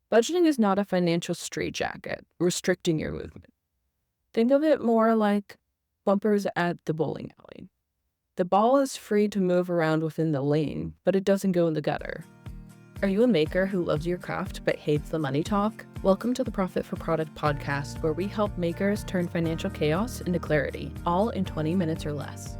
Budgeting is not a financial straitjacket restricting your movement. Think of it more like bumpers at the bowling alley. The ball is free to move around within the lane, but it doesn't go in the gutter. Are you a maker who loves your craft but hates the money talk? Welcome to the Profit for Product podcast, where we help makers turn financial chaos into clarity, all in 20 minutes or less.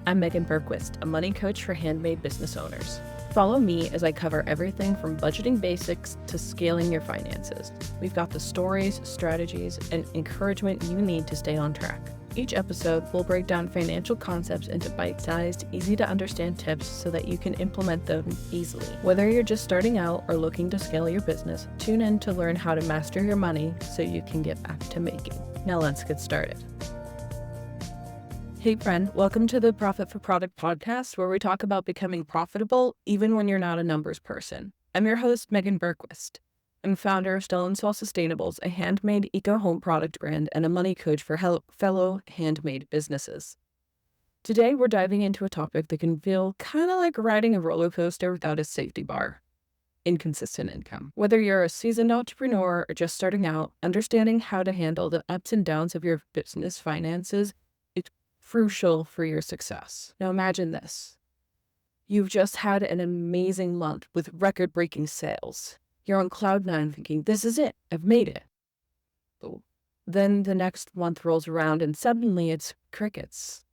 I'm Meagen Berquist, a money coach for handmade business owners. Follow me as I cover everything from budgeting basics to scaling your finances. We've got the stories, strategies, and encouragement you need to stay on track. Each episode will break down financial concepts into bite-sized, easy-to-understand tips so that you can implement them easily. Whether you're just starting out or looking to scale your business, tune in to learn how to master your money so you can get back to making. Now let's get started. Hey friend, welcome to the Profit for Product podcast, where we talk about becoming profitable even when you're not a numbers person. I'm your host, Meagen Berquist. I'm founder of Stella and Sol Sustainables, a handmade eco-home product brand and a money coach for fellow handmade businesses. Today, we're diving into a topic that can feel kind of like riding a roller coaster without a safety bar: inconsistent income. Whether you're a seasoned entrepreneur or just starting out, understanding how to handle the ups and downs of your business finances is crucial for your success. Now imagine this. You've just had an amazing month with record-breaking sales. You're on cloud nine thinking, this is it, I've made it. But then the next month rolls around and suddenly it's crickets.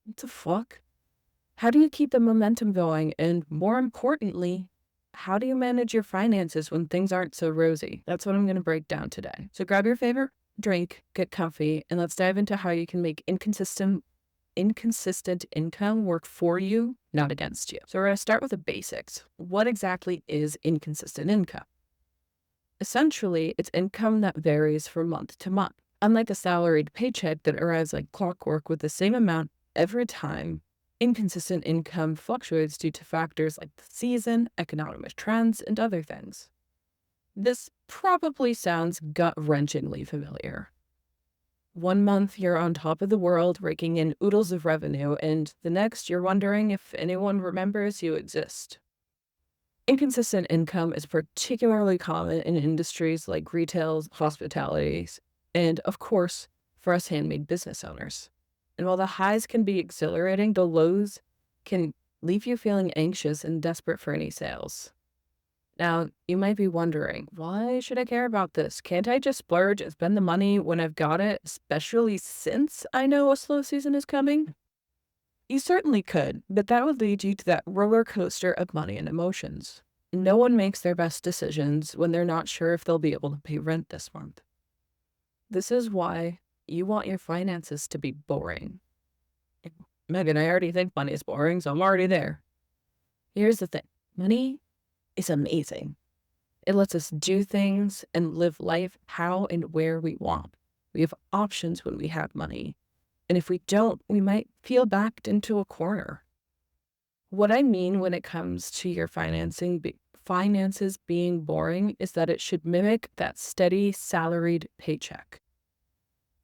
What the fuck? How do you keep the momentum going? And more importantly, how do you manage your finances when things aren't so rosy? That's what I'm going to break down today. So grab your favorite drink, get comfy, and let's dive into how you can make inconsistent income work for you, not against you. So we're going to start with the basics. What exactly is inconsistent income? Essentially, it's income that varies from month to month. Unlike a salaried paycheck that arrives like clockwork with the same amount every time, inconsistent income fluctuates due to factors like the season, economic trends, and other things. This probably sounds gut-wrenchingly familiar. One month you're on top of the world, raking in oodles of revenue, and the next you're wondering if anyone remembers you exist. Inconsistent income is particularly common in industries like retail, hospitality, and of course, for us handmade business owners. And while the highs can be exhilarating, the lows can leave you feeling anxious and desperate for any sales. Now, you might be wondering, why should I care about this? Can't I just splurge and spend the money when I've got it, especially since I know a slow season is coming? You certainly could, but that would lead you to that roller coaster of money and emotions. No one makes their best decisions when they're not sure if they'll be able to pay rent this month. This is why you want your finances to be boring. Meagen, I already think money is boring, so I'm already there. Here's the thing. Money is amazing. It lets us do things and live life how and where we want. We have options when we have money. And if we don't, we might feel backed into a corner. What I mean when it comes to your finances being boring is that it should mimic that steady salaried paycheck.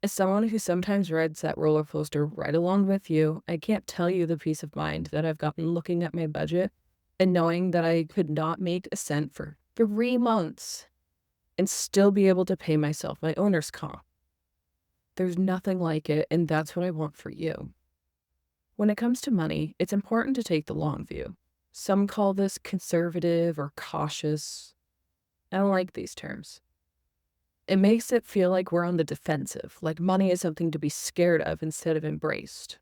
As someone who sometimes rides that roller coaster right along with you, I can't tell you the peace of mind that I've gotten looking at my budget and knowing that I could not make a cent for 3 months and still be able to pay myself my owner's comp. There's nothing like it, and that's what I want for you. When it comes to money, it's important to take the long view. Some call this conservative or cautious. I don't like these terms. It makes it feel like we're on the defensive, like money is something to be scared of instead of embraced.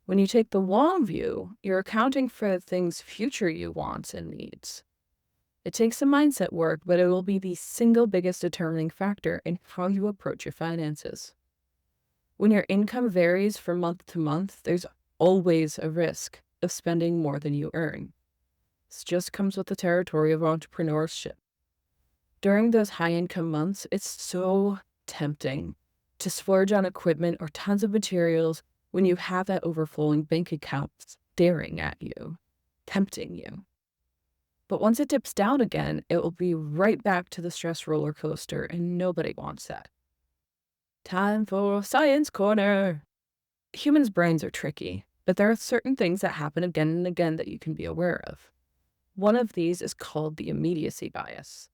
When you take the long view, you're accounting for the things future you wants and needs. It takes some mindset work, but it will be the single biggest determining factor in how you approach your finances. When your income varies from month to month, there's always a risk of spending more than you earn. This just comes with the territory of entrepreneurship. During those high-income months, it's so tempting to splurge on equipment or tons of materials when you have that overflowing bank account staring at you, tempting you. But once it dips down again, it will be right back to the stress roller coaster, and nobody wants that. Time for Science Corner. Humans' brains are tricky, but there are certain things that happen again and again that you can be aware of. One of these is called the immediacy bias.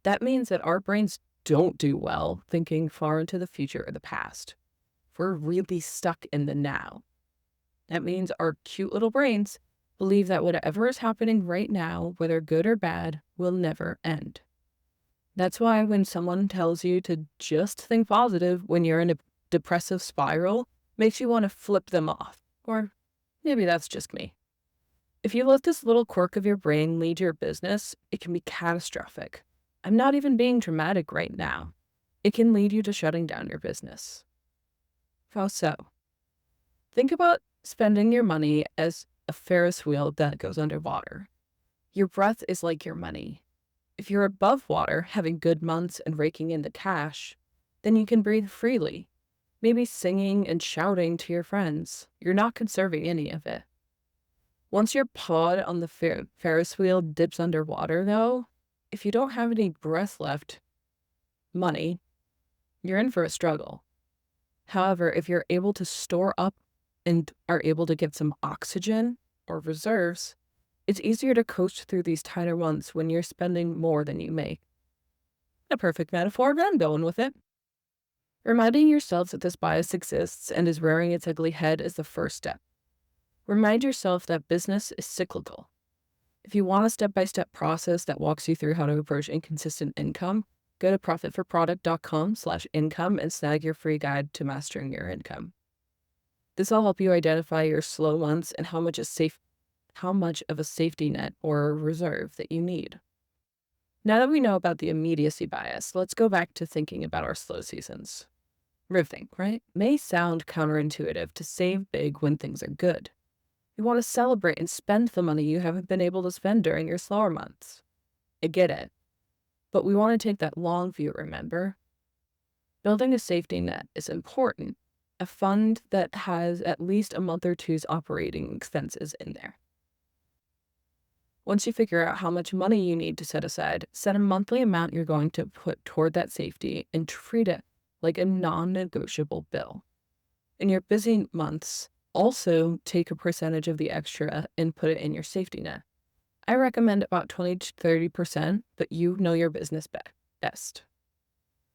That means that our brains don't do well thinking far into the future or the past. We're really stuck in the now. That means our cute little brains believe that whatever is happening right now, whether good or bad, will never end. That's why when someone tells you to just think positive when you're in a depressive spiral, makes you want to flip them off. Or maybe that's just me. If you let this little quirk of your brain lead your business, it can be catastrophic. I'm not even being dramatic right now. It can lead you to shutting down your business. How so? Think about spending your money as a Ferris wheel that goes underwater. Your breath is like your money. If you're above water, having good months and raking in the cash, then you can breathe freely, maybe singing and shouting to your friends. You're not conserving any of it. Once your pod on the Ferris wheel dips underwater, though, if you don't have any breath left, money, you're in for a struggle. However, if you're able to store up and are able to get some oxygen or reserves, it's easier to coast through these tighter months when you're spending more than you make. A perfect metaphor, but I'm going with it. Reminding yourself that this bias exists and is rearing its ugly head is the first step. Remind yourself that business is cyclical. If you want a step-by-step process that walks you through how to approach inconsistent income, go to profitforproduct.com/income and snag your free guide to mastering your income. This will help you identify your slow months and how much of a safety net or a reserve that you need. Now that we know about the immediacy bias, let's go back to thinking about our slow seasons. Riveting, right? May sound counterintuitive to save big when things are good. You want to celebrate and spend the money you haven't been able to spend during your slower months. I get it. But we want to take that long view, remember? Building a safety net is important. A fund that has at least a month or two's operating expenses in there. Once you figure out how much money you need to set aside, set a monthly amount you're going to put toward that safety and treat it like a non-negotiable bill. In your busy months, also take a percentage of the extra and put it in your safety net. I recommend about 20 to 30%, but you know your business best.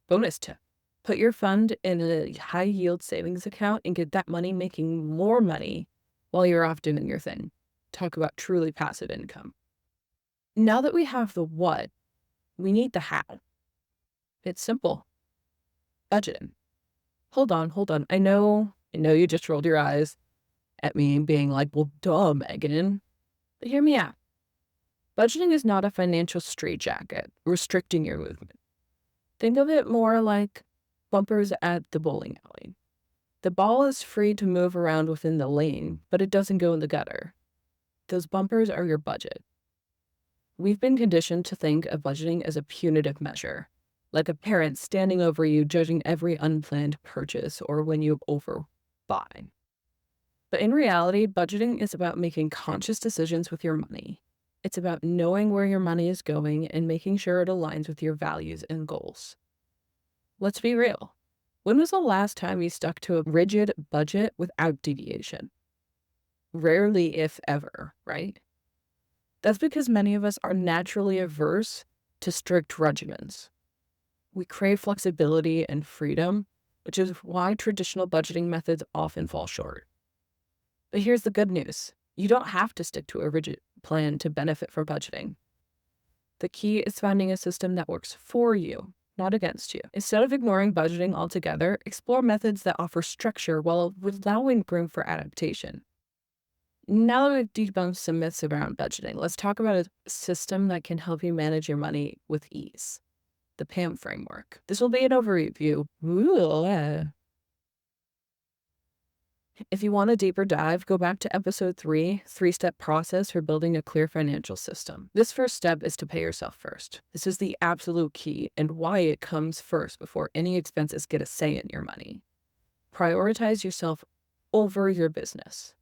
Bonus tip. Put your fund in a high-yield savings account and get that money making more money while you're off doing your thing. Talk about truly passive income. Now that we have the what, we need the how. It's simple. Budgeting. Hold on. I know you just rolled your eyes at me being like, well, duh, Meagen. But hear me out. Budgeting is not a financial straitjacket restricting your movement. Think of it more like bumpers at the bowling alley. The ball is free to move around within the lane, but it doesn't go in the gutter. Those bumpers are your budget. We've been conditioned to think of budgeting as a punitive measure, like a parent standing over you judging every unplanned purchase or when you overbuy. But in reality, budgeting is about making conscious decisions with your money. It's about knowing where your money is going and making sure it aligns with your values and goals. Let's be real. When was the last time you stuck to a rigid budget without deviation? Rarely, if ever, right? That's because many of us are naturally averse to strict regimens. We crave flexibility and freedom, which is why traditional budgeting methods often fall short. But here's the good news. You don't have to stick to a rigid plan to benefit from budgeting. The key is finding a system that works for you, not against you. Instead of ignoring budgeting altogether, explore methods that offer structure while allowing room for adaptation. Now that we've debunked some myths around budgeting, let's talk about a system that can help you manage your money with ease. The PAM Framework. This will be an overview. If you want a deeper dive, go back to episode 3, 3-step process for building a clear financial system. This first step is to pay yourself first. This is the absolute key and why it comes first before any expenses get a say in your money. Prioritize yourself over your business.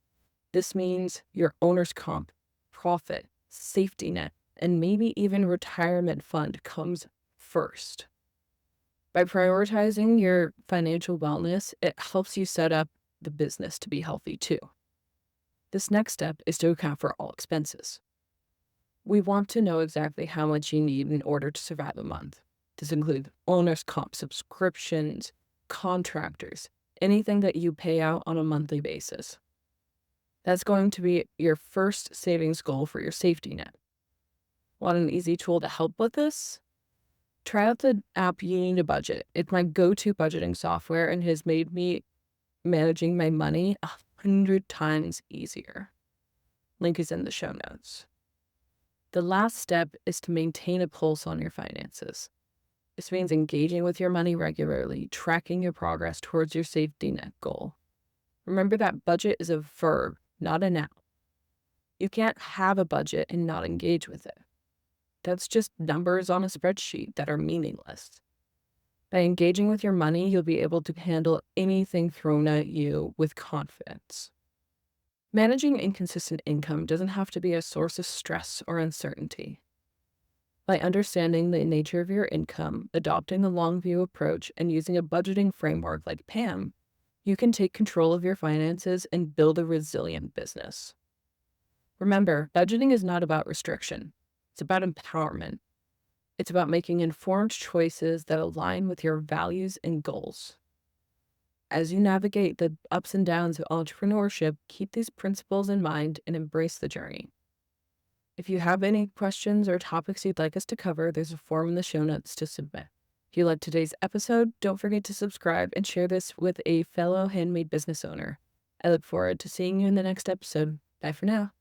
This means your owner's comp, profit, safety net, and maybe even retirement fund comes first. By prioritizing your financial wellness, it helps you set up the business to be healthy too. This next step is to account for all expenses. We want to know exactly how much you need in order to survive a month. This includes owner's comp, subscriptions, contractors, anything that you pay out on a monthly basis. That's going to be your first savings goal for your safety net. Want an easy tool to help with this? Try out the app You Need a Budget. It's my go-to budgeting software and has made me managing my money 100 times easier. Link is in the show notes. The last step is to maintain a pulse on your finances. This means engaging with your money regularly, tracking your progress towards your safety net goal. Remember that budget is a verb, not a noun. You can't have a budget and not engage with it. That's just numbers on a spreadsheet that are meaningless. By engaging with your money, you'll be able to handle anything thrown at you with confidence. Managing inconsistent income doesn't have to be a source of stress or uncertainty. By understanding the nature of your income, adopting a long view approach, and using a budgeting framework like PAM, you can take control of your finances and build a resilient business. Remember, budgeting is not about restriction. It's about empowerment. It's about making informed choices that align with your values and goals. As you navigate the ups and downs of entrepreneurship, keep these principles in mind and embrace the journey. If you have any questions or topics you'd like us to cover, there's a form in the show notes to submit. If you liked today's episode, don't forget to subscribe and share this with a fellow handmade business owner. I look forward to seeing you in the next episode. Bye for now.